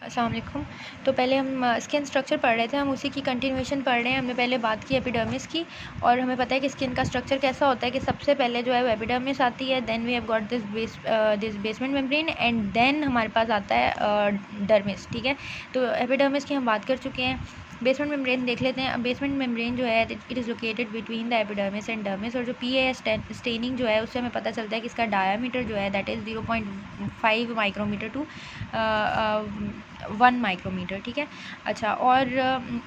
अस्सलाम वालेकुम। तो पहले हम स्किन स्ट्रक्चर पढ़ रहे थे, हम उसी की कंटिन्यूएशन पढ़ रहे हैं। हमने पहले बात की एपिडर्मिस की, और हमें पता है कि स्किन का स्ट्रक्चर कैसा होता है कि सबसे पहले जो है वो एपिडर्मिस आती है, then we have got this basement membrane, and then हमारे पास आता है डर्मिस। ठीक है, तो एपिडर्मिस की हम बात कर चुके हैं। बेसमेंट मेम्ब्रेन देख लेते हैं। अब बेसमेंट मेम्ब्रेन जो है it is located between the epidermis and dermis, और जो पीएस स्टेनिंग जो है उससे हमें पता चलता है कि इसका डायामीटर जो है that is 0.5 micrometer to 1 micrometer. ठीक है, अच्छा, और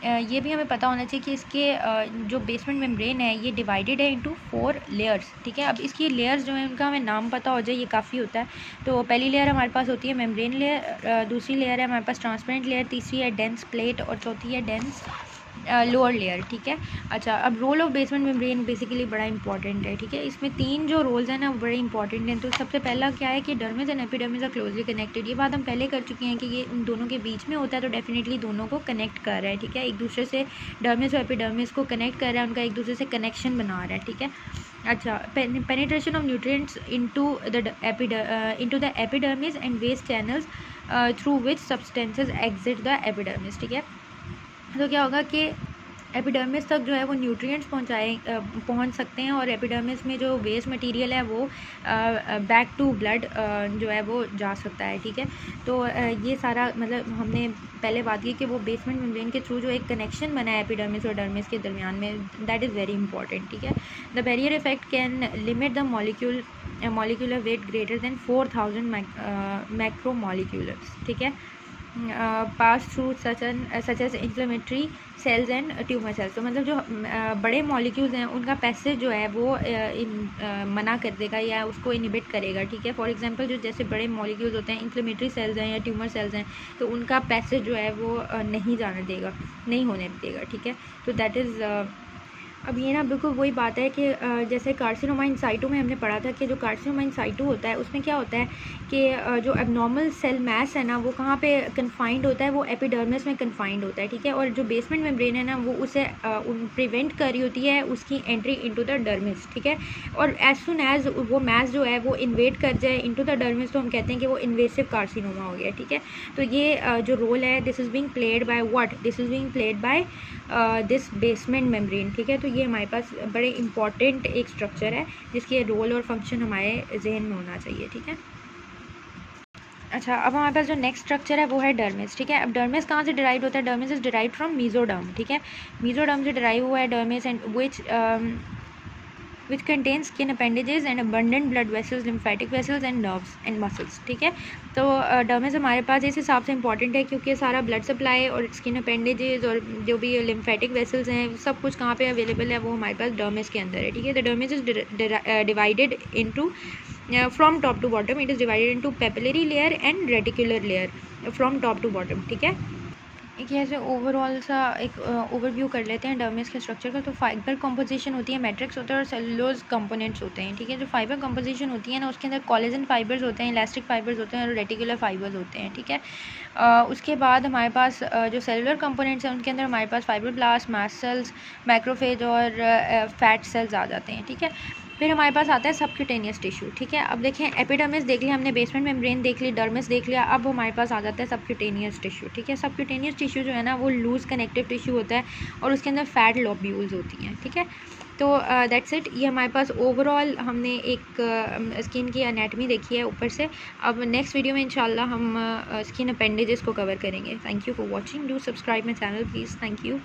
ये भी हमें पता होना चाहिए कि इसके जो बेसमेंट मेम्ब्रेन है ये डिवाइडेड है इनटू 4 लेयर्स। ठीक है, अब इसकी लेयर्स जो है उनका हमें नाम पता हो जाए ये काफ़ी होता है। तो पहली लेयर हमारे पास होती है मेम्ब्रेन लेयर, दूसरी लेयर है हमारे पास ट्रांसपेरेंट लेयर, तीसरी है डेंस प्लेट, और चौथी है डेंस लोअर लेयर। ठीक है, अच्छा, अब role of basement membrane basically बड़ा इंपॉर्टेंट है। ठीक है, इसमें 3 जो रोल्स हैं ना वो बड़े इंपॉर्टेंट हैं। तो सबसे पहला क्या है कि dermis and epidermis are closely connected. ये बात हम पहले कर चुके हैं कि ये इन दोनों के बीच में होता है, तो डेफिनेटली दोनों को कनेक्ट कर रहा है। ठीक है, एक दूसरे से डर्मिस और एपिडर्मिस को कनेक्ट कर रहा है, उनका एक दूसरे से कनेक्शन बना रहा है। ठीक है, अच्छा, penetration of nutrients into the epidermis and waste channels through which substances exit the epidermis. ठीक है, तो क्या होगा कि एपिडर्मिस तक जो है वो न्यूट्रिएंट्स पहुंच सकते हैं, और एपिडर्मिस में जो वेस्ट मटेरियल है वो बैक टू ब्लड जो है वो जा सकता है। ठीक है, तो ये सारा मतलब हमने पहले बात की कि वो बेसमेंट मेम्ब्रेन के थ्रू जो एक कनेक्शन बना है एपिडर्मिस और डर्मिस के दरमियान में, दैट इज़ वेरी इंपॉर्टेंट। ठीक है, the barrier effect can limit the molecular weight greater than 4000 macromoleculars. ठीक है, pass through such as inflammatory cells and tumour cells. तो मतलब जो बड़े मॉलिक्यूल्स हैं उनका पैसेज जो है वो मना कर देगा या उसको इनिबिट करेगा। ठीक है, फॉर एग्जांपल जो जैसे बड़े मॉलिक्यूल्स होते हैं, इन्फ्लेमेटरी सेल्स हैं या ट्यूमर सेल्स हैं, तो उनका पैसेज जो है वो नहीं जाने देगा, नहीं होने देगा। ठीक है, तो दैट इज़ अब ये ना बिल्कुल वही बात है कि जैसे कार्सिनोमा इन साइटो में हमने पढ़ा था कि जो कार्सिनोमा इन साइटो होता है उसमें क्या होता है कि जो एबनॉर्मल सेल मैस है ना वो कहाँ पे कन्फाइंड होता है, वो एपिडर्मिस में कन्फाइंड होता है। ठीक है, और जो बेसमेंट मेम्ब्रेन है ना वो उसे प्रिवेंट कर रही होती है उसकी एंट्री इनटू द डर्मिस। ठीक है, और एज सुन एज वो मैस जो है वो इन्वेट कर जाए इनटू द डर्मिस तो हम कहते हैं कि वो इन्वेसिव कार्सिनोमा हो गया। ठीक है, तो ये जो रोल है this is being played by what, this is being played by this basement membrane. ठीक है, तो ये हमारे पास बड़े इंपॉर्टेंट एक स्ट्रक्चर है जिसके रोल और फंक्शन हमारे जहन में होना चाहिए। ठीक है, अच्छा, अब हमारे पास जो नेक्स्ट स्ट्रक्चर है वो है डर्मिस। ठीक है, अब डर्मिस कहाँ से डिराइव होता है? Dermis is derive from mesoderm. ठीक है, मीजोडर्म से डिराइव हुआ है dermis, and which contains skin appendages and abundant blood vessels, lymphatic vessels and nerves and muscles। ठीक है, तो डर्मिस हमारे पास इस हिसाब से इंपॉर्टेंट है क्योंकि सारा ब्लड सप्लाई और स्किन अपेंडेजेस और जो भी लिम्फेटिक वेसल्स हैं सब कुछ कहाँ पे अवेलेबल है, वो हमारे पास डर्मिस के अंदर है। ठीक है, the dermis is divided into from top to bottom, it is divided into papillary layer and reticular layer from top to bottom. ठीक है, एक ऐसे ओवरऑल सा एक ओवरव्यू कर लेते हैं डर्मिस के स्ट्रक्चर का। तो फाइबर कंपोजिशन होती है, मैट्रिक्स होता है और सेलुलोज कंपोनेंट्स होते हैं। ठीक है, जो फाइबर कंपोजिशन होती है ना उसके अंदर कोलेजन फाइबर्स होते हैं, इलास्टिक फाइबर्स होते हैं और रेटिकुलर फाइबर्स होते हैं। ठीक है, उसके बाद हमारे पास जो सेलुलर कंपोनेंट्स हैं उनके अंदर हमारे पास फाइब्रोब्लास्ट, मास्ट सेल्स, मैक्रोफेज और फैट सेल्स आ जाते हैं। ठीक है, फिर हमारे पास आता है सबक्यूटेनियस टिश्यू। ठीक है, अब देखें एपिडर्मिस देख लिया हमने, बेसमेंट मेम्ब्रेन देख ली, डर्मिस देख लिया, अब हमारे पास आ जाता है सबक्यूटेनियस टिश्यू। ठीक है, सबक्यूटेनियस टिश्यू जो है ना वो लूज कनेक्टिव टिश्यू होता है और उसके अंदर फैट लोब्यूल्स होती हैं। ठीक है, तो दैट्स इट, ये हमारे पास ओवरऑल हमने एक स्किन की एनाटमी देखी है ऊपर से। अब नेक्स्ट वीडियो में इंशाल्लाह हम स्किन अपेंडेजेस को कवर करेंगे। Thank you for watching, do subscribe my channel please, thank you.